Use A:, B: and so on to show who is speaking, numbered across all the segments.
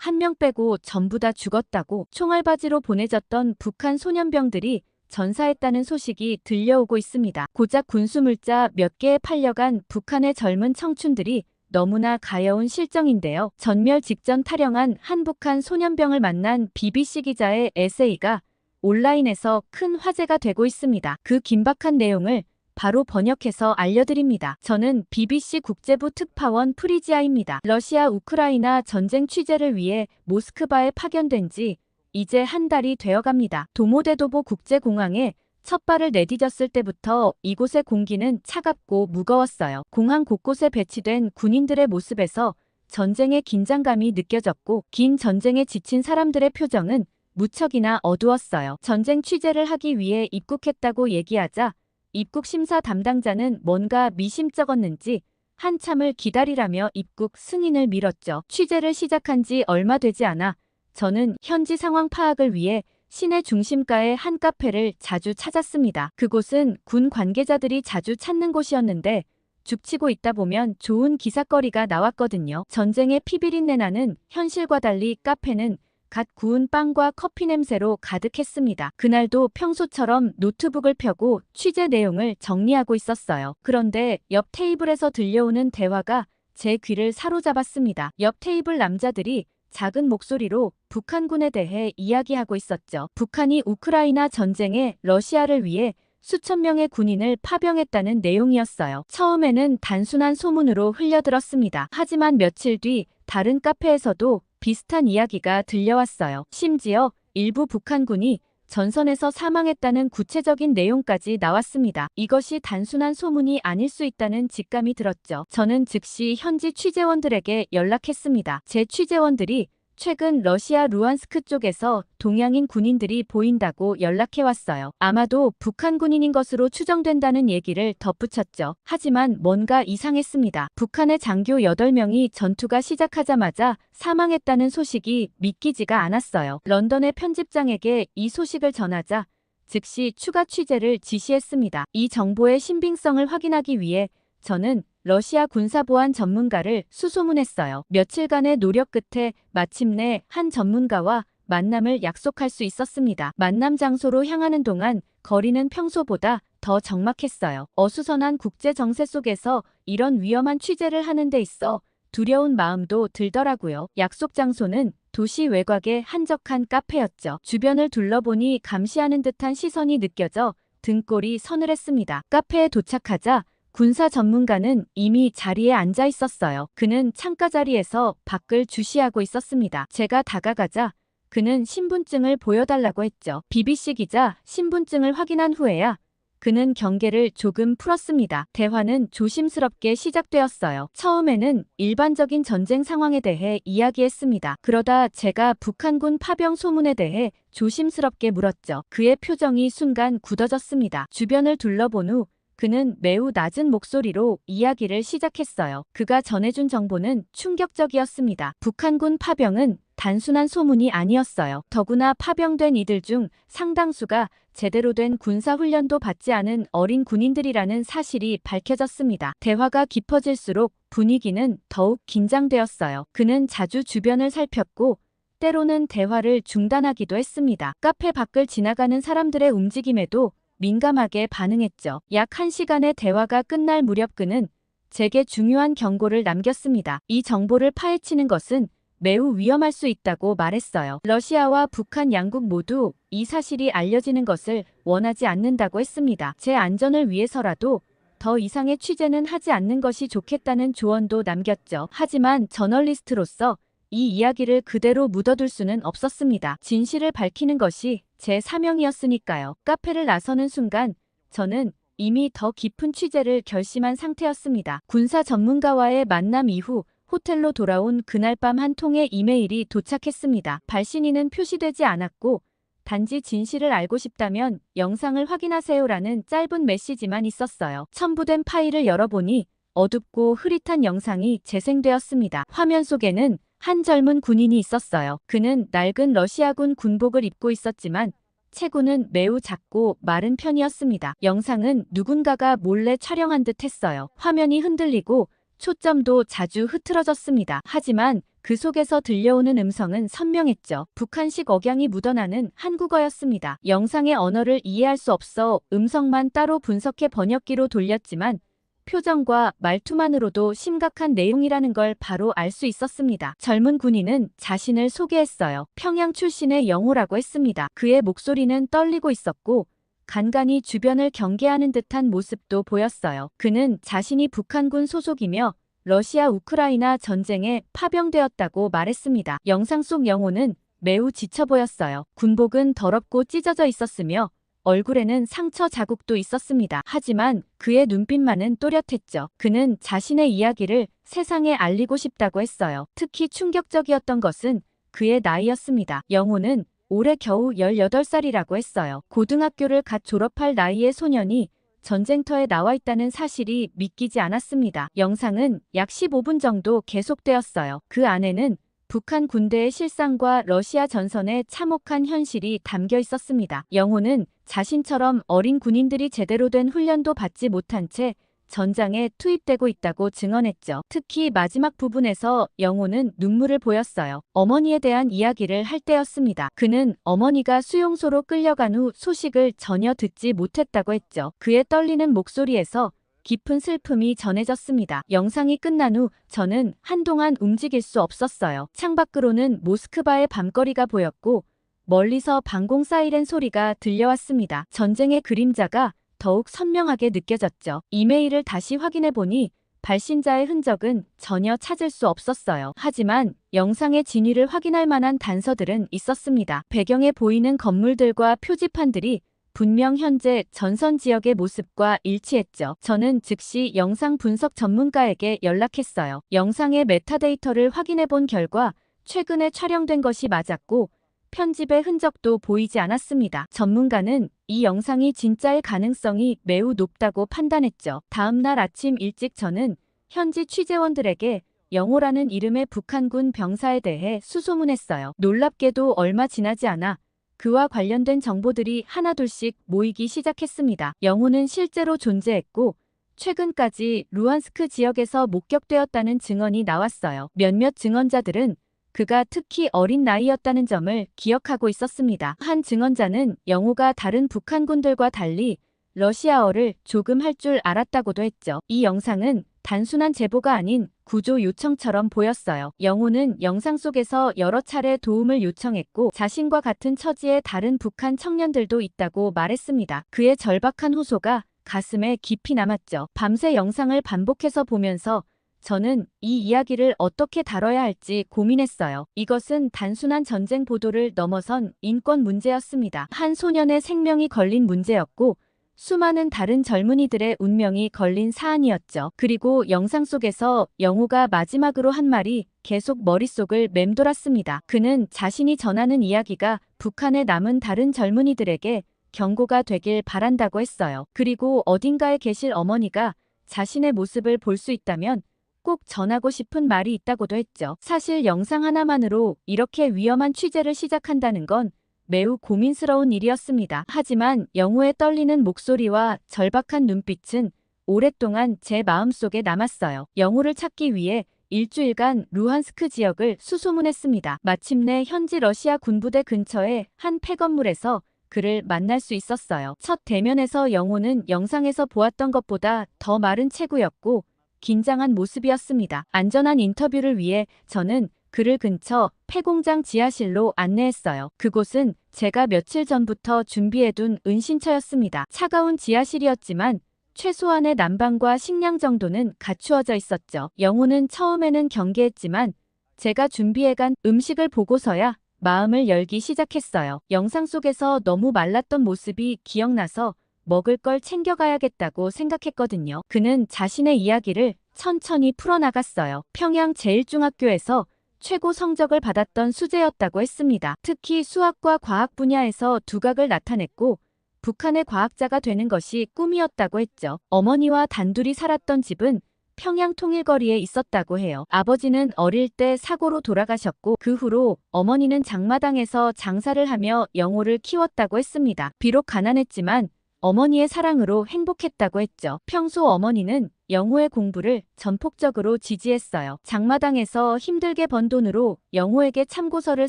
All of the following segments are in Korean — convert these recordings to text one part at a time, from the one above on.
A: 한 명 빼고 전부 다 죽었다고 총알바지로 보내졌던 북한 소년병들이 전사했다는 소식이 들려오고 있습니다. 고작 군수물자 몇 개에 팔려간 북한의 젊은 청춘들이 너무나 가여운 실정인데요. 전멸 직전 탈영한 한 북한 소년병을 만난 BBC 기자의 에세이가 온라인에서 큰 화제가 되고 있습니다. 그 긴박한 내용을 바로 번역해서 알려드립니다. 저는 BBC 국제부 특파원 프리지아입니다. 러시아 우크라이나 전쟁 취재를 위해 모스크바에 파견된 지 이제 한 달이 되어갑니다. 도모데도보 국제공항에 첫 발을 내디뎠을 때부터 이곳의 공기는 차갑고 무거웠어요. 공항 곳곳에 배치된 군인들의 모습에서 전쟁의 긴장감이 느껴졌고 긴 전쟁에 지친 사람들의 표정은 무척이나 어두웠어요. 전쟁 취재를 하기 위해 입국했다고 얘기하자 입국 심사 담당자는 뭔가 미심쩍었는지 한참을 기다리라며 입국 승인을 미뤘죠. 취재를 시작한 지 얼마 되지 않아 저는 현지 상황 파악을 위해 시내 중심가의 한 카페를 자주 찾았습니다. 그곳은 군 관계자들이 자주 찾는 곳이었는데 죽치고 있다 보면 좋은 기사거리가 나왔거든요. 전쟁의 피비린내 나는 현실과 달리 카페는 갓 구운 빵과 커피 냄새로 가득했습니다. 그날도 평소처럼 노트북을 펴고 취재 내용을 정리하고 있었어요. 그런데 옆 테이블에서 들려오는 대화가 제 귀를 사로잡았습니다. 옆 테이블 남자들이 작은 목소리로 북한군에 대해 이야기하고 있었죠. 북한이 우크라이나 전쟁에 러시아를 위해 수천 명의 군인을 파병했다는 내용이었어요. 처음에는 단순한 소문으로 흘려들었습니다. 하지만 며칠 뒤 다른 카페에서도 비슷한 이야기가 들려왔어요. 심지어 일부 북한군이 전선에서 사망했다는 구체적인 내용까지 나왔습니다. 이것이 단순한 소문이 아닐 수 있다는 직감이 들었죠. 저는 즉시 현지 취재원들에게 연락했습니다. 제 취재원들이 최근 러시아 루안스크 쪽에서 동양인 군인들이 보인다고 연락해왔어요. 아마도 북한 군인인 것으로 추정된다는 얘기를 덧붙였죠. 하지만 뭔가 이상했습니다. 북한의 장교 8명이 전투가 시작하자마자 사망했다는 소식이 믿기지가 않았어요. 런던의 편집장에게 이 소식을 전하자 즉시 추가 취재를 지시했습니다. 이 정보의 신빙성을 확인하기 위해 저는 러시아 군사보안 전문가를 수소문했어요. 며칠간의 노력 끝에 마침내 한 전문가와 만남을 약속할 수 있었습니다. 만남 장소로 향하는 동안 거리는 평소보다 더 적막했어요. 어수선한 국제 정세 속에서 이런 위험한 취재를 하는 데 있어 두려운 마음도 들더라고요. 약속 장소는 도시 외곽의 한적한 카페였죠. 주변을 둘러보니 감시하는 듯한 시선이 느껴져 등골이 서늘했습니다. 카페에 도착하자 군사 전문가는 이미 자리에 앉아 있었어요. 그는 창가 자리에서 밖을 주시하고 있었습니다. 제가 다가가자 그는 신분증을 보여달라고 했죠. BBC 기자 신분증을 확인한 후에야 그는 경계를 조금 풀었습니다. 대화는 조심스럽게 시작되었어요. 처음에는 일반적인 전쟁 상황에 대해 이야기했습니다. 그러다 제가 북한군 파병 소문에 대해 조심스럽게 물었죠. 그의 표정이 순간 굳어졌습니다. 주변을 둘러본 후 그는 매우 낮은 목소리로 이야기를 시작했어요. 그가 전해준 정보는 충격적이었습니다. 북한군 파병은 단순한 소문이 아니었어요. 더구나 파병된 이들 중 상당수가 제대로 된 군사훈련도 받지 않은 어린 군인들이라는 사실이 밝혀졌습니다. 대화가 깊어질수록 분위기는 더욱 긴장되었어요. 그는 자주 주변을 살폈고 때로는 대화를 중단하기도 했습니다. 카페 밖을 지나가는 사람들의 움직임에도 민감하게 반응했죠. 약 1시간의 대화가 끝날 무렵 그는 제게 중요한 경고를 남겼습니다. 이 정보를 파헤치는 것은 매우 위험할 수 있다고 말했어요. 러시아와 북한 양국 모두 이 사실이 알려지는 것을 원하지 않는다고 했습니다. 제 안전을 위해서라도 더 이상의 취재는 하지 않는 것이 좋겠다는 조언도 남겼죠. 하지만 저널리스트로서 이 이야기를 그대로 묻어둘 수는 없었습니다. 진실을 밝히는 것이 제 사명이었으니까요. 카페를 나서는 순간 저는 이미 더 깊은 취재를 결심한 상태였습니다. 군사 전문가와의 만남 이후 호텔로 돌아온 그날 밤 한 통의 이메일이 도착했습니다. 발신인은 표시되지 않았고 단지 진실을 알고 싶다면 영상을 확인하세요라는 짧은 메시지만 있었어요. 첨부된 파일을 열어보니 어둡고 흐릿한 영상이 재생되었습니다. 화면 속에는 한 젊은 군인이 있었어요. 그는 낡은 러시아군 군복을 입고 있었지만 체구는 매우 작고 마른 편이었습니다. 영상은 누군가가 몰래 촬영한 듯 했어요. 화면이 흔들리고 초점도 자주 흐트러졌습니다. 하지만 그 속에서 들려오는 음성은 선명했죠. 북한식 억양이 묻어나는 한국어였습니다. 영상의 언어를 이해할 수 없어 음성만 따로 분석해 번역기로 돌렸지만 표정과 말투만으로도 심각한 내용이라는 걸 바로 알 수 있었습니다. 젊은 군인은 자신을 소개했어요. 평양 출신의 영호라고 했습니다. 그의 목소리는 떨리고 있었고 간간히 주변을 경계하는 듯한 모습도 보였어요. 그는 자신이 북한군 소속이며 러시아 우크라이나 전쟁에 파병되었다고 말했습니다. 영상 속 영호는 매우 지쳐 보였어요. 군복은 더럽고 찢어져 있었으며 얼굴에는 상처 자국도 있었습니다. 하지만 그의 눈빛만은 또렷했죠. 그는 자신의 이야기를 세상에 알리고 싶다고 했어요. 특히 충격적이었던 것은 그의 나이였습니다. 영호는 올해 겨우 18살이라고 했어요. 고등학교를 갓 졸업할 나이의 소년이 전쟁터에 나와 있다는 사실이 믿기지 않았습니다. 영상은 약 15분 정도 계속되었어요. 그 안에는 북한 군대의 실상과 러시아 전선의 참혹한 현실이 담겨 있었습니다. 영호는 자신처럼 어린 군인들이 제대로 된 훈련도 받지 못한 채 전장에 투입되고 있다고 증언했죠. 특히 마지막 부분에서 영호는 눈물을 보였어요. 어머니에 대한 이야기를 할 때였습니다. 그는 어머니가 수용소로 끌려간 후 소식을 전혀 듣지 못했다고 했죠. 그의 떨리는 목소리에서 깊은 슬픔이 전해졌습니다. 영상이 끝난 후 저는 한동안 움직일 수 없었어요. 창밖으로는 모스크바의 밤거리가 보였고 멀리서 방공 사이렌 소리가 들려왔습니다. 전쟁의 그림자가 더욱 선명하게 느껴졌죠. 이메일을 다시 확인해 보니 발신자의 흔적은 전혀 찾을 수 없었어요. 하지만 영상의 진위를 확인할 만한 단서들은 있었습니다. 배경에 보이는 건물들과 표지판들이 분명 현재 전선 지역의 모습과 일치했죠. 저는 즉시 영상 분석 전문가에게 연락했어요. 영상의 메타데이터를 확인해 본 결과 최근에 촬영된 것이 맞았고 편집의 흔적도 보이지 않았습니다. 전문가는 이 영상이 진짜일 가능성이 매우 높다고 판단했죠. 다음 날 아침 일찍 저는 현지 취재원들에게 영호라는 이름의 북한군 병사에 대해 수소문했어요. 놀랍게도 얼마 지나지 않아 그와 관련된 정보들이 하나둘씩 모이기 시작했습니다. 영호는 실제로 존재했고 최근까지 루안스크 지역에서 목격되었다는 증언이 나왔어요. 몇몇 증언자들은 그가 특히 어린 나이였다는 점을 기억하고 있었습니다. 한 증언자는 영호가 다른 북한군들과 달리 러시아어를 조금 할 줄 알았다고도 했죠. 이 영상은 단순한 제보가 아닌 구조 요청처럼 보였어요. 영호는 영상 속에서 여러 차례 도움을 요청했고 자신과 같은 처지의 다른 북한 청년들도 있다고 말했습니다. 그의 절박한 호소가 가슴에 깊이 남았죠. 밤새 영상을 반복해서 보면서 저는 이 이야기를 어떻게 다뤄야 할지 고민했어요. 이것은 단순한 전쟁 보도를 넘어선 인권 문제였습니다. 한 소년의 생명이 걸린 문제였고 수많은 다른 젊은이들의 운명이 걸린 사안이었죠. 그리고 영상 속에서 영호가 마지막으로 한 말이 계속 머릿속을 맴돌았습니다. 그는 자신이 전하는 이야기가 북한에 남은 다른 젊은이들에게 경고가 되길 바란다고 했어요. 그리고 어딘가에 계실 어머니가 자신의 모습을 볼 수 있다면 꼭 전하고 싶은 말이 있다고도 했죠. 사실 영상 하나만으로 이렇게 위험한 취재를 시작한다는 건 매우 고민스러운 일이었습니다. 하지만 영호의 떨리는 목소리와 절박한 눈빛은 오랫동안 제 마음속에 남았어요. 영호를 찾기 위해 일주일간 루한스크 지역을 수소문했습니다. 마침내 현지 러시아 군부대 근처의 한 폐건물에서 그를 만날 수 있었어요. 첫 대면에서 영호는 영상에서 보았던 것보다 더 마른 체구였고 긴장한 모습이었습니다. 안전한 인터뷰를 위해 저는 그를 근처 폐공장 지하실로 안내했어요. 그곳은 제가 며칠 전부터 준비해둔 은신처였습니다. 차가운 지하실이었지만 최소한의 난방과 식량 정도는 갖추어져 있었죠. 영호는 처음에는 경계했지만 제가 준비해간 음식을 보고서야 마음을 열기 시작했어요. 영상 속에서 너무 말랐던 모습이 기억나서 먹을 걸 챙겨가야겠다고 생각했거든요. 그는 자신의 이야기를 천천히 풀어나갔어요. 평양 제1중학교에서 최고 성적을 받았던 수재였다고 했습니다. 특히 수학과 과학 분야에서 두각을 나타냈고 북한의 과학자가 되는 것이 꿈이었다고 했죠. 어머니와 단둘이 살았던 집은 평양 통일거리에 있었다고 해요. 아버지는 어릴 때 사고로 돌아가셨고 그 후로 어머니는 장마당에서 장사를 하며 영호를 키웠다고 했습니다. 비록 가난했지만 어머니의 사랑으로 행복했다고 했죠. 평소 어머니는 영호의 공부를 전폭적으로 지지했어요. 장마당에서 힘들게 번 돈으로 영호에게 참고서를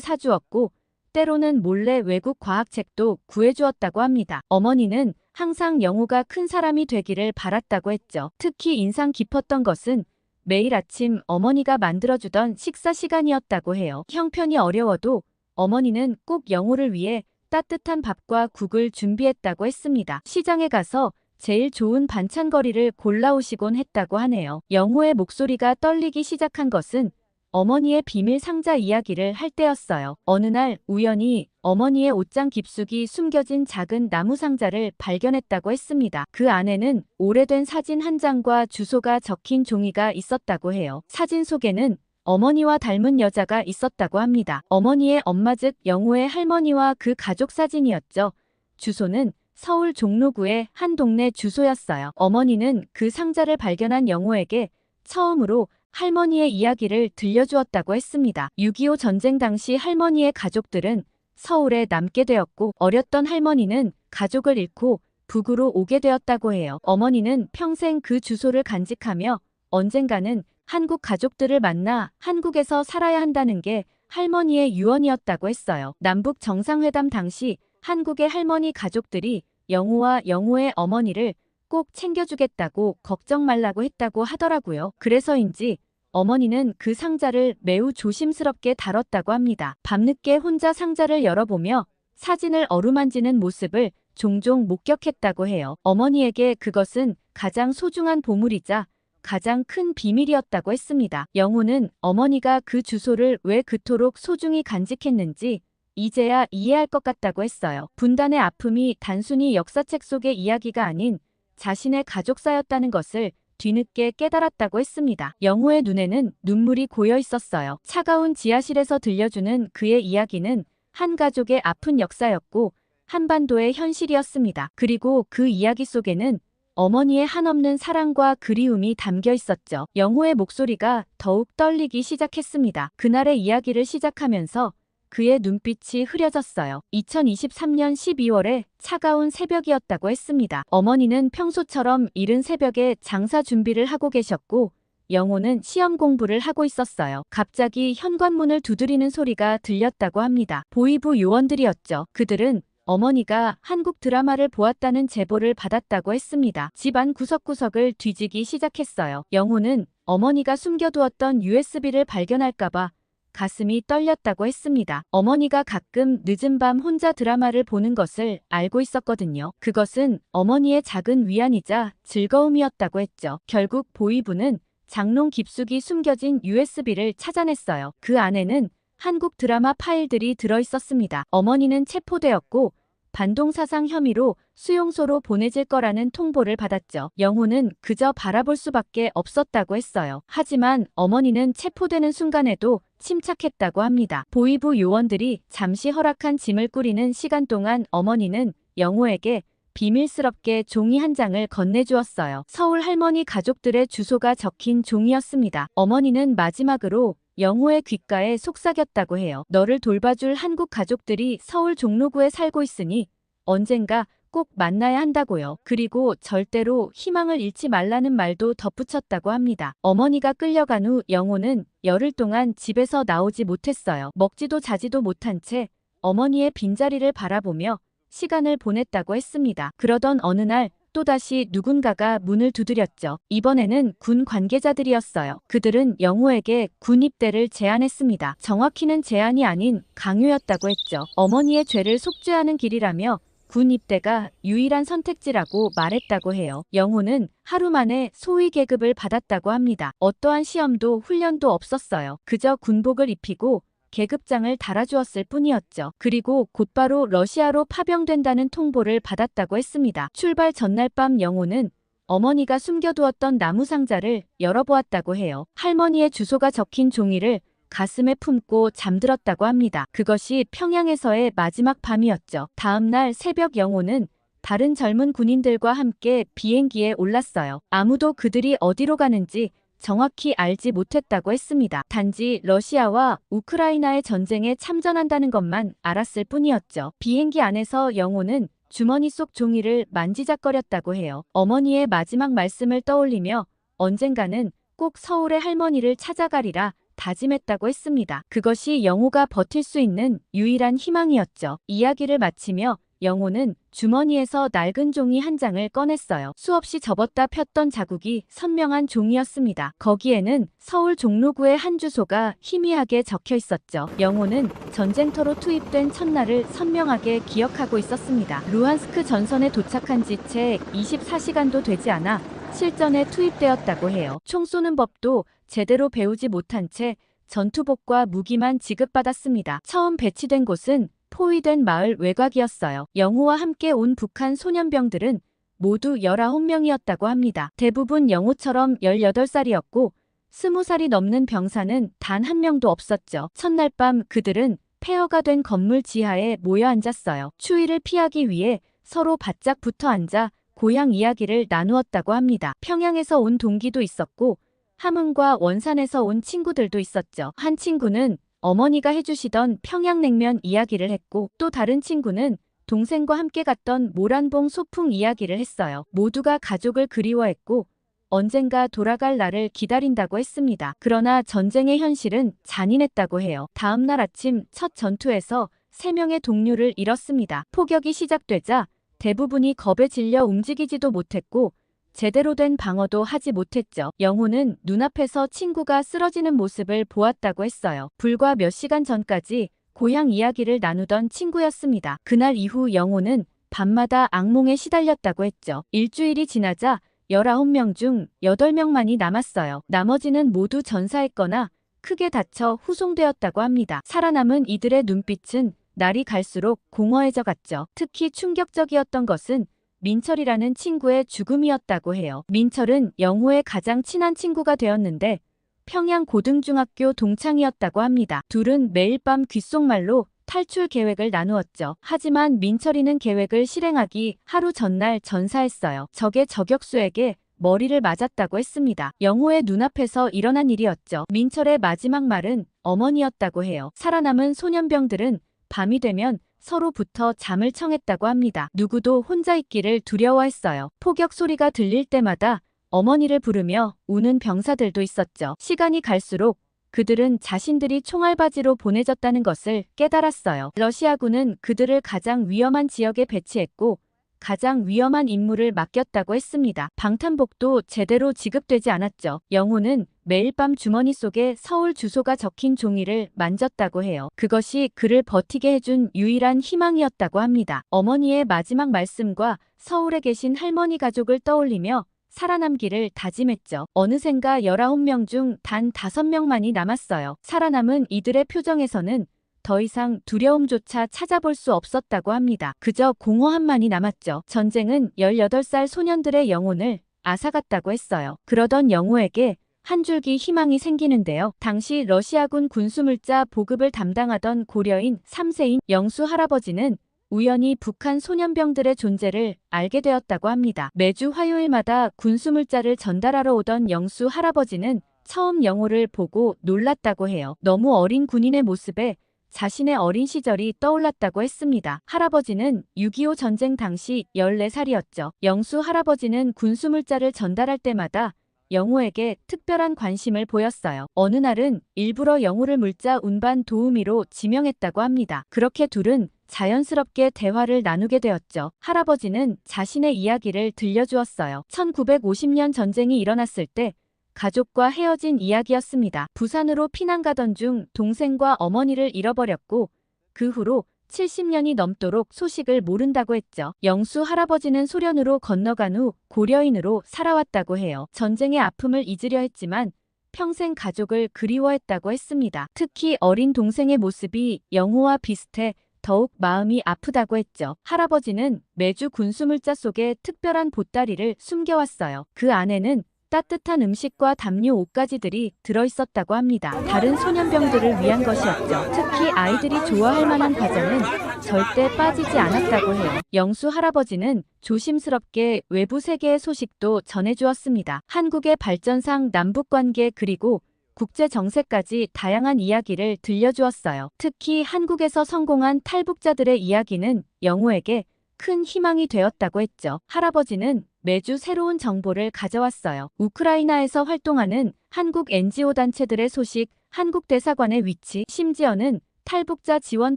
A: 사주었고 때로는 몰래 외국 과학책도 구해주었다고 합니다. 어머니는 항상 영호가 큰 사람이 되기를 바랐다고 했죠. 특히 인상 깊었던 것은 매일 아침 어머니가 만들어주던 식사 시간이었다고 해요. 형편이 어려워도 어머니는 꼭 영호를 위해 따뜻한 밥과 국을 준비했다고 했습니다. 시장에 가서 제일 좋은 반찬거리를 골라오시곤 했다고 하네요. 영호의 목소리가 떨리기 시작한 것은 어머니의 비밀 상자 이야기를 할 때였어요. 어느 날 우연히 어머니의 옷장 깊숙이 숨겨진 작은 나무 상자를 발견했다고 했습니다. 그 안에는 오래된 사진 한 장과 주소가 적힌 종이가 있었다고 해요. 사진 속에는 어머니와 닮은 여자가 있었다고 합니다. 어머니의 엄마 즉 영호의 할머니와 그 가족 사진이었죠. 주소는 서울 종로구의 한 동네 주소였어요. 어머니는 그 상자를 발견한 영호에게 처음으로 할머니의 이야기를 들려주었다고 했습니다. 6.25 전쟁 당시 할머니의 가족들은 서울에 남게 되었고 어렸던 할머니는 가족을 잃고 북으로 오게 되었다고 해요. 어머니는 평생 그 주소를 간직하며 언젠가는 한국 가족들을 만나 한국에서 살아야 한다는 게 할머니의 유언이었다고 했어요. 남북 정상회담 당시 한국의 할머니 가족들이 영호와 영호의 어머니를 꼭 챙겨주겠다고 걱정 말라고 했다고 하더라고요. 그래서인지 어머니는 그 상자를 매우 조심스럽게 다뤘다고 합니다. 밤늦게 혼자 상자를 열어보며 사진을 어루만지는 모습을 종종 목격했다고 해요. 어머니에게 그것은 가장 소중한 보물이자 가장 큰 비밀이었다고 했습니다. 영호는 어머니가 그 주소를 왜 그토록 소중히 간직했는지 이제야 이해할 것 같다고 했어요. 분단의 아픔이 단순히 역사책 속의 이야기가 아닌 자신의 가족사였다는 것을 뒤늦게 깨달았다고 했습니다. 영호의 눈에는 눈물이 고여 있었어요. 차가운 지하실에서 들려주는 그의 이야기는 한 가족의 아픈 역사였고 한반도의 현실이었습니다. 그리고 그 이야기 속에는 어머니의 한없는 사랑과 그리움이 담겨 있었죠. 영호의 목소리가 더욱 떨리기 시작했습니다. 그날의 이야기를 시작하면서 그의 눈빛이 흐려졌어요. 2023년 12월에 차가운 새벽이었다고 했습니다. 어머니는 평소처럼 이른 새벽에 장사 준비를 하고 계셨고 영호는 시험 공부를 하고 있었어요. 갑자기 현관문을 두드리는 소리가 들렸다고 합니다. 보이부 요원들이었죠. 그들은 어머니가 한국 드라마를 보았다는 제보를 받았다고 했습니다. 집안 구석구석을 뒤지기 시작했어요. 영호는 어머니가 숨겨두었던 USB를 발견할까봐 가슴이 떨렸다고 했습니다. 어머니가 가끔 늦은 밤 혼자 드라마를 보는 것을 알고 있었거든요. 그것은 어머니의 작은 위안이자 즐거움이었다고 했죠. 결국 보이부는 장롱 깊숙이 숨겨진 USB를 찾아냈어요. 그 안에는 한국 드라마 파일들이 들어있었습니다. 어머니는 체포되었고 반동사상 혐의로 수용소로 보내질 거라는 통보를 받았죠. 영호는 그저 바라볼 수밖에 없었다고 했어요. 하지만 어머니는 체포되는 순간에도 침착했다고 합니다. 보이부 요원들이 잠시 허락한 짐을 꾸리는 시간 동안 어머니는 영호에게 비밀스럽게 종이 한 장을 건네주었어요. 서울 할머니 가족들의 주소가 적힌 종이였습니다. 어머니는 마지막으로 영호의 귓가에 속삭였다고 해요. 너를 돌봐줄 한국 가족들이 서울 종로구에 살고 있으니 언젠가 꼭 만나야 한다고요. 그리고 절대로 희망을 잃지 말라는 말도 덧붙였다고 합니다. 어머니가 끌려간 후 영호는 열흘 동안 집에서 나오지 못했어요. 먹지도 자지도 못한 채 어머니의 빈자리를 바라보며 시간을 보냈다고 했습니다. 그러던 어느 날 또다시 누군가가 문을 두드렸죠. 이번에는 군 관계자들이었어요. 그들은 영호에게 군 입대를 제안했습니다. 정확히는 제안이 아닌 강요였다고 했죠. 어머니의 죄를 속죄하는 길이라며 군 입대가 유일한 선택지라고 말했다고 해요. 영호는 하루 만에 소위 계급을 받았다고 합니다. 어떠한 시험도 훈련도 없었어요. 그저 군복을 입히고 계급장을 달아주었을 뿐이었죠. 그리고 곧바로 러시아로 파병된다는 통보를 받았다고 했습니다. 출발 전날 밤 영호는 어머니가 숨겨두었던 나무 상자를 열어보았다고 해요. 할머니의 주소가 적힌 종이를 가슴에 품고 잠들었다고 합니다. 그것이 평양에서의 마지막 밤이었죠. 다음 날 새벽 영호는 다른 젊은 군인들과 함께 비행기에 올랐어요. 아무도 그들이 어디로 가는지 정확히 알지 못했다고 했습니다. 단지 러시아와 우크라이나의 전쟁에 참전한다는 것만 알았을 뿐이었죠. 비행기 안에서 영호는 주머니 속 종이를 만지작거렸다고 해요. 어머니의 마지막 말씀을 떠올리며 언젠가는 꼭 서울의 할머니를 찾아가리라 다짐했다고 했습니다. 그것이 영호가 버틸 수 있는 유일한 희망이었죠. 이야기를 마치며 영호는 주머니에서 낡은 종이 한 장을 꺼냈어요. 수없이 접었다 폈던 자국이 선명한 종이였습니다. 거기에는 서울 종로구의 한 주소가 희미하게 적혀 있었죠. 영호는 전쟁터로 투입된 첫날을 선명하게 기억하고 있었습니다. 루한스크 전선에 도착한 지 채 24시간도 되지 않아 실전에 투입되었다고 해요. 총 쏘는 법도 제대로 배우지 못한 채 전투복과 무기만 지급받았습니다. 처음 배치된 곳은 포위된 마을 외곽이었어요. 영호와 함께 온 북한 소년병들은 모두 19명이었다고 합니다. 대부분 영호처럼 18살이었고 20살이 넘는 병사는 단 한 명도 없었죠. 첫날 밤 그들은 폐허가 된 건물 지하에 모여 앉았어요. 추위를 피하기 위해 서로 바짝 붙어 앉아 고향 이야기를 나누었다고 합니다. 평양에서 온 동기도 있었고 함흥과 원산에서 온 친구들도 있었죠. 한 친구는 어머니가 해주시던 평양냉면 이야기를 했고 또 다른 친구는 동생과 함께 갔던 모란봉 소풍 이야기를 했어요. 모두가 가족을 그리워했고 언젠가 돌아갈 날을 기다린다고 했습니다. 그러나 전쟁의 현실은 잔인했다고 해요. 다음 날 아침 첫 전투에서 3명의 동료를 잃었습니다. 포격이 시작되자 대부분이 겁에 질려 움직이지도 못했고 제대로 된 방어도 하지 못했죠. 영호는 눈앞에서 친구가 쓰러지는 모습을 보았다고 했어요. 불과 몇 시간 전까지 고향 이야기를 나누던 친구였습니다. 그날 이후 영호는 밤마다 악몽에 시달렸다고 했죠. 일주일이 지나자 19명 중 8명만이 남았어요. 나머지는 모두 전사했거나 크게 다쳐 후송되었다고 합니다. 살아남은 이들의 눈빛은 날이 갈수록 공허해져 갔죠. 특히 충격적이었던 것은 민철이라는 친구의 죽음이었다고 해요. 민철은 영호의 가장 친한 친구가 되었는데 평양 고등중학교 동창이었다고 합니다. 둘은 매일 밤 귓속말로 탈출 계획을 나누었죠. 하지만 민철이는 계획을 실행하기 하루 전날 전사했어요. 적의 저격수에게 머리를 맞았다고 했습니다. 영호의 눈앞에서 일어난 일이었죠. 민철의 마지막 말은 어머니였다고 해요. 살아남은 소년병들은 밤이 되면 서로부터 잠을 청했다고 합니다. 누구도 혼자 있기를 두려워했어요. 포격 소리가 들릴 때마다 어머니를 부르며 우는 병사들도 있었죠. 시간이 갈수록 그들은 자신들이 총알바지로 보내졌다는 것을 깨달았어요. 러시아군은 그들을 가장 위험한 지역에 배치했고 가장 위험한 임무를 맡겼다고 했습니다. 방탄복도 제대로 지급되지 않았죠. 영호는 매일 밤 주머니 속에 서울 주소가 적힌 종이를 만졌다고 해요. 그것이 그를 버티게 해준 유일한 희망이었다고 합니다. 어머니의 마지막 말씀과 서울에 계신 할머니 가족을 떠올리며 살아남기를 다짐했죠. 어느샌가 19명 중 단 5명만이 남았어요. 살아남은 이들의 표정에서는 더 이상 두려움조차 찾아볼 수 없었다고 합니다. 그저 공허함만이 남았죠. 전쟁은 18살 소년들의 영혼을 앗아갔다고 했어요. 그러던 영호에게 한 줄기 희망이 생기는데요. 당시 러시아군 군수물자 보급을 담당하던 고려인 3세인 영수 할아버지는 우연히 북한 소년병들의 존재를 알게 되었다고 합니다. 매주 화요일마다 군수물자를 전달하러 오던 영수 할아버지는 처음 영호를 보고 놀랐다고 해요. 너무 어린 군인의 모습에 자신의 어린 시절이 떠올랐다고 했습니다. 할아버지는 6.25 전쟁 당시 14살이었죠. 영수 할아버지는 군수물자를 전달할 때마다 영호에게 특별한 관심을 보였어요. 어느 날은 일부러 영호를 물자 운반 도우미로 지명했다고 합니다. 그렇게 둘은 자연스럽게 대화를 나누게 되었죠. 할아버지는 자신의 이야기를 들려주었어요. 1950년 전쟁이 일어났을 때 가족과 헤어진 이야기였습니다. 부산으로 피난 가던 중 동생과 어머니를 잃어버렸고 그 후로 70년이 넘도록 소식을 모른다고 했죠. 영수 할아버지는 소련으로 건너간 후 고려인으로 살아왔다고 해요. 전쟁의 아픔을 잊으려 했지만 평생 가족을 그리워했다고 했습니다. 특히 어린 동생의 모습이 영호와 비슷해 더욱 마음이 아프다고 했죠. 할아버지는 매주 군수물자 속에 특별한 보따리를 숨겨왔어요. 그 안에는 따뜻한 음식과 담요 옷가지들이 들어있었다고 합니다. 다른 소년병들을 위한 것이었죠. 특히 아이들이 좋아할 만한 과자는 절대 빠지지 않았다고 해요. 영수 할아버지는 조심스럽게 외부 세계의 소식도 전해주었습니다. 한국의 발전상 남북관계 그리고 국제 정세까지 다양한 이야기를 들려주었어요. 특히 한국에서 성공한 탈북자들의 이야기는 영호에게 큰 희망이 되었다고 했죠. 할아버지는 매주 새로운 정보를 가져왔어요. 우크라이나에서 활동하는 한국 NGO 단체들의 소식, 한국 대사관의 위치, 심지어는 탈북자 지원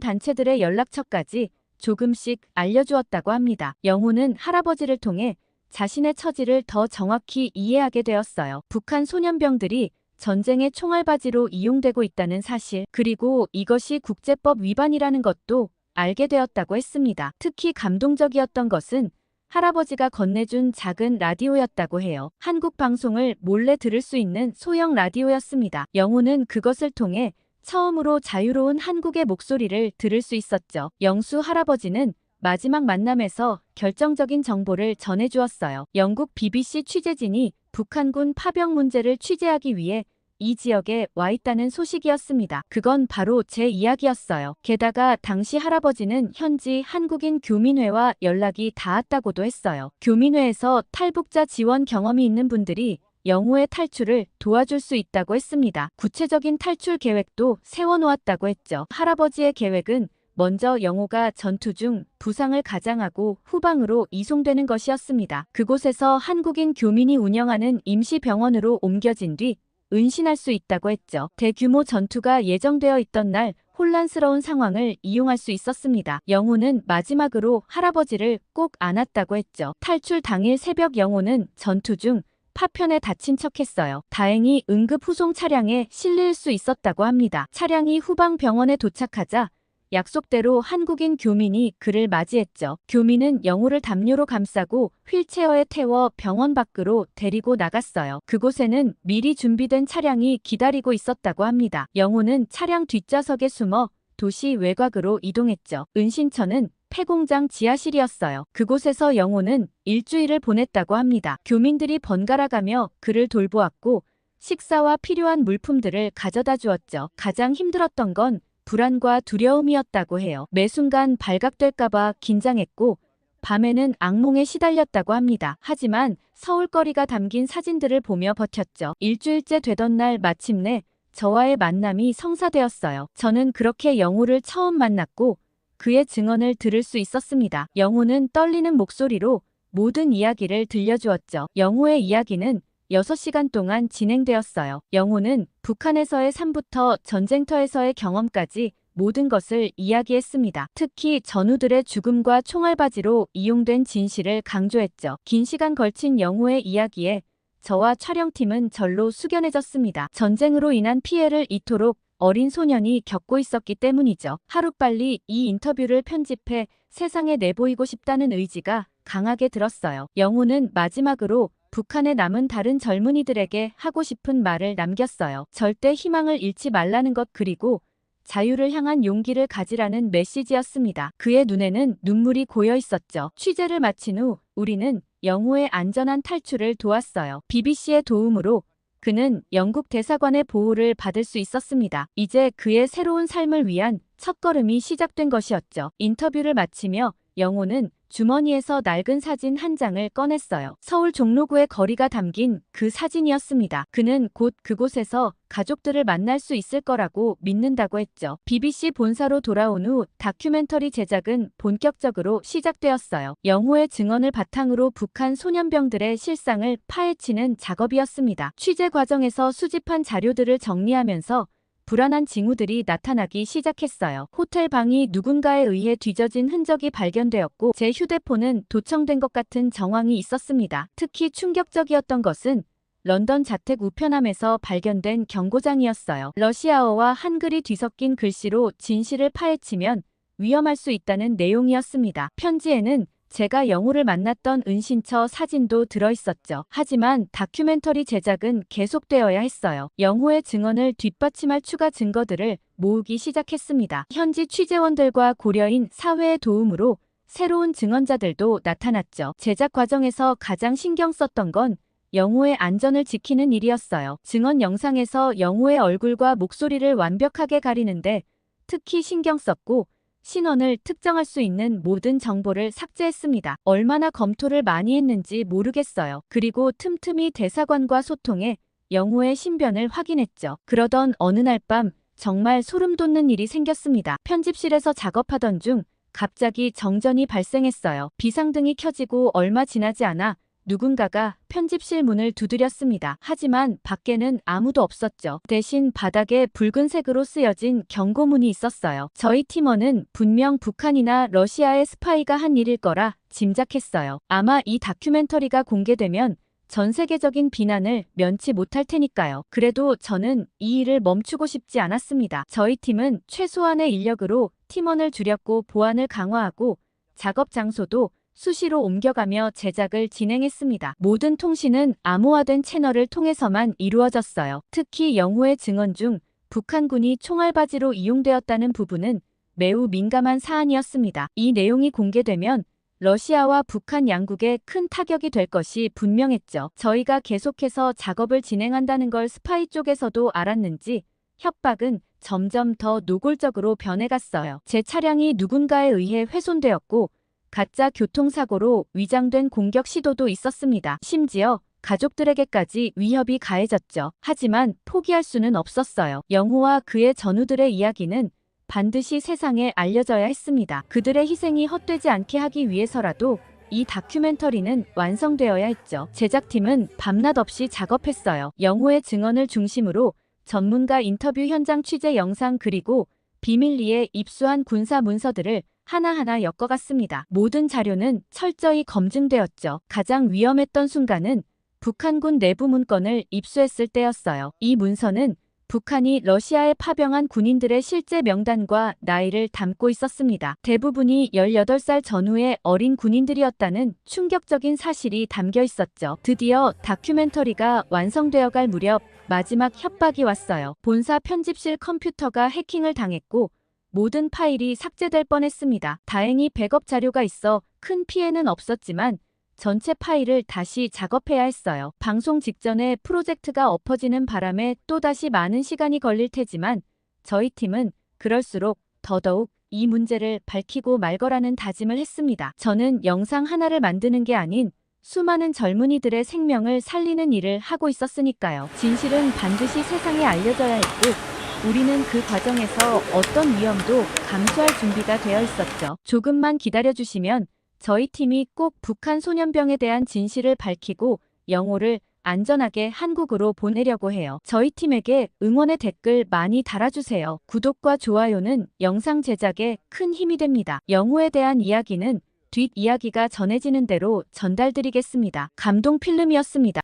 A: 단체들의 연락처까지 조금씩 알려주었다고 합니다. 영호는 할아버지를 통해 자신의 처지를 더 정확히 이해하게 되었어요. 북한 소년병들이 전쟁의 총알바지로 이용되고 있다는 사실, 그리고 이것이 국제법 위반이라는 것도 알게 되었다고 했습니다. 특히 감동적이었던 것은 할아버지가 건네준 작은 라디오였다고 해요. 한국 방송을 몰래 들을 수 있는 소형 라디오였습니다. 영호는 그것을 통해 처음으로 자유로운 한국의 목소리를 들을 수 있었죠. 영수 할아버지는 마지막 만남에서 결정적인 정보를 전해주었어요. 영국 BBC 취재진이 북한군 파병 문제를 취재하기 위해 이 지역에 와 있다는 소식이었습니다. 그건 바로 제 이야기였어요. 게다가 당시 할아버지는 현지 한국인 교민회와 연락이 닿았다고도 했어요. 교민회에서 탈북자 지원 경험이 있는 분들이 영호의 탈출을 도와줄 수 있다고 했습니다. 구체적인 탈출 계획도 세워놓았다고 했죠. 할아버지의 계획은 먼저 영호가 전투 중 부상을 가장하고 후방으로 이송되는 것이었습니다. 그곳에서 한국인 교민이 운영하는 임시병원으로 옮겨진 뒤 은신할 수 있다고 했죠. 대규모 전투가 예정되어 있던 날 혼란스러운 상황을 이용할 수 있었습니다. 영호는 마지막으로 할아버지를 꼭 안았다고 했죠. 탈출 당일 새벽 영호는 전투 중 파편에 다친 척했어요. 다행히 응급 후송 차량에 실릴 수 있었다고 합니다. 차량이 후방 병원에 도착하자 약속대로 한국인 교민이 그를 맞이했죠. 교민은 영호를 담요로 감싸고 휠체어에 태워 병원 밖으로 데리고 나갔어요. 그곳에는 미리 준비된 차량이 기다리고 있었다고 합니다. 영호는 차량 뒷좌석에 숨어 도시 외곽으로 이동했죠. 은신처는 폐공장 지하실이었어요. 그곳에서 영호는 일주일을 보냈다고 합니다. 교민들이 번갈아가며 그를 돌보았고 식사와 필요한 물품들을 가져다 주었죠. 가장 힘들었던 건 불안과 두려움이었다고 해요. 매 순간 발각될까봐 긴장했고 밤에는 악몽에 시달렸다고 합니다. 하지만 서울거리가 담긴 사진들을 보며 버텼죠. 일주일째 되던 날 마침내 저와의 만남이 성사되었어요. 저는 그렇게 영호를 처음 만났고 그의 증언을 들을 수 있었습니다. 영호는 떨리는 목소리로 모든 이야기를 들려주었죠. 영호의 이야기는 6시간 동안 진행되었어요. 영호는 북한에서의 삶부터 전쟁터에서의 경험까지 모든 것을 이야기했습니다. 특히 전우들의 죽음과 총알바지로 이용된 진실을 강조했죠. 긴 시간 걸친 영호의 이야기에 저와 촬영팀은 절로 숙연해졌습니다. 전쟁으로 인한 피해를 이토록 어린 소년이 겪고 있었기 때문이죠. 하루빨리 이 인터뷰를 편집해 세상에 내보이고 싶다는 의지가 강하게 들었어요. 영호는 마지막으로 북한에 남은 다른 젊은이들에게 하고 싶은 말을 남겼어요. 절대 희망을 잃지 말라는 것, 그리고 자유를 향한 용기를 가지라는 메시지였습니다. 그의 눈에는 눈물이 고여 있었죠. 취재를 마친 후 우리는 영호의 안전한 탈출을 도왔어요. BBC의 도움으로 그는 영국 대사관의 보호를 받을 수 있었습니다. 이제 그의 새로운 삶을 위한 첫걸음이 시작된 것이었죠. 인터뷰를 마치며 영호는 주머니에서 낡은 사진 한 장을 꺼냈어요. 서울 종로구의 거리가 담긴 그 사진이었습니다. 그는 곧 그곳에서 가족들을 만날 수 있을 거라고 믿는다고 했죠. BBC 본사로 돌아온 후 다큐멘터리 제작은 본격적으로 시작되었어요. 영호의 증언을 바탕으로 북한 소년병들의 실상을 파헤치는 작업이었습니다. 취재 과정에서 수집한 자료들을 정리하면서 불안한 징후들이 나타나기 시작했어요. 호텔 방이 누군가에 의해 뒤져진 흔적이 발견되었고 제 휴대폰은 도청된 것 같은 정황이 있었습니다. 특히 충격적이었던 것은 런던 자택 우편함에서 발견된 경고장이었어요. 러시아어와 한글이 뒤섞인 글씨로 진실을 파헤치면 위험할 수 있다는 내용이었습니다. 편지에는 제가 영호를 만났던 은신처 사진도 들어있었죠. 하지만 다큐멘터리 제작은 계속되어야 했어요. 영호의 증언을 뒷받침할 추가 증거들을 모으기 시작했습니다. 현지 취재원들과 고려인 사회의 도움으로 새로운 증언자들도 나타났죠. 제작 과정에서 가장 신경 썼던 건 영호의 안전을 지키는 일이었어요. 증언 영상에서 영호의 얼굴과 목소리를 완벽하게 가리는데 특히 신경 썼고 신원을 특정할 수 있는 모든 정보를 삭제했습니다. 얼마나 검토를 많이 했는지 모르겠어요. 그리고 틈틈이 대사관과 소통해 영호의 신변을 확인했죠. 그러던 어느 날 밤 정말 소름 돋는 일이 생겼습니다. 편집실에서 작업하던 중 갑자기 정전이 발생했어요. 비상등이 켜지고 얼마 지나지 않아 누군가가 편집실 문을 두드렸습니다. 하지만 밖에는 아무도 없었죠. 대신 바닥에 붉은색으로 쓰여진 경고문이 있었어요. 저희 팀원은 분명 북한이나 러시아의 스파이가 한 일일 거라 짐작했어요. 아마 이 다큐멘터리가 공개되면 전 세계적인 비난을 면치 못할 테니까요. 그래도 저는 이 일을 멈추고 싶지 않았습니다. 저희 팀은 최소한의 인력으로 팀원을 줄였고 보안을 강화하고 작업 장소도 수시로 옮겨가며 제작을 진행했습니다. 모든 통신은 암호화된 채널을 통해서만 이루어졌어요. 특히 영호의 증언 중 북한군이 총알바지로 이용되었다는 부분은 매우 민감한 사안이었습니다. 이 내용이 공개되면 러시아와 북한 양국에 큰 타격이 될 것이 분명했죠. 저희가 계속해서 작업을 진행한다는 걸 스파이 쪽에서도 알았는지 협박은 점점 더 노골적으로 변해갔어요. 제 차량이 누군가에 의해 훼손되었고 가짜 교통사고로 위장된 공격 시도도 있었습니다. 심지어 가족들에게까지 위협이 가해졌죠. 하지만 포기할 수는 없었어요. 영호와 그의 전우들의 이야기는 반드시 세상에 알려져야 했습니다. 그들의 희생이 헛되지 않게 하기 위해서라도 이 다큐멘터리는 완성되어야 했죠. 제작팀은 밤낮 없이 작업했어요. 영호의 증언을 중심으로 전문가 인터뷰 현장 취재 영상 그리고 비밀리에 입수한 군사 문서들을 하나하나 엮어갔습니다. 모든 자료는 철저히 검증되었죠. 가장 위험했던 순간은 북한군 내부 문건을 입수했을 때였어요. 이 문서는 북한이 러시아에 파병한 군인들의 실제 명단과 나이를 담고 있었습니다. 대부분이 18살 전후의 어린 군인들이었다는 충격적인 사실이 담겨 있었죠. 드디어 다큐멘터리가 완성되어갈 무렵 마지막 협박이 왔어요. 본사 편집실 컴퓨터가 해킹을 당했고 모든 파일이 삭제될 뻔했습니다. 다행히 백업 자료가 있어 큰 피해는 없었지만 전체 파일을 다시 작업해야 했어요. 방송 직전에 프로젝트가 엎어지는 바람에 또다시 많은 시간이 걸릴 테지만 저희 팀은 그럴수록 더더욱 이 문제를 밝히고 말 거라는 다짐을 했습니다. 저는 영상 하나를 만드는 게 아닌 수많은 젊은이들의 생명을 살리는 일을 하고 있었으니까요. 진실은 반드시 세상에 알려져야 했고 우리는 그 과정에서 어떤 위험도 감수할 준비가 되어 있었죠. 조금만 기다려주시면 저희 팀이 꼭 북한 소년병에 대한 진실을 밝히고 영호를 안전하게 한국으로 보내려고 해요. 저희 팀에게 응원의 댓글 많이 달아주세요. 구독과 좋아요는 영상 제작에 큰 힘이 됩니다. 영호에 대한 이야기는 뒷이야기가 전해지는 대로 전달드리겠습니다. 감동 필름이었습니다.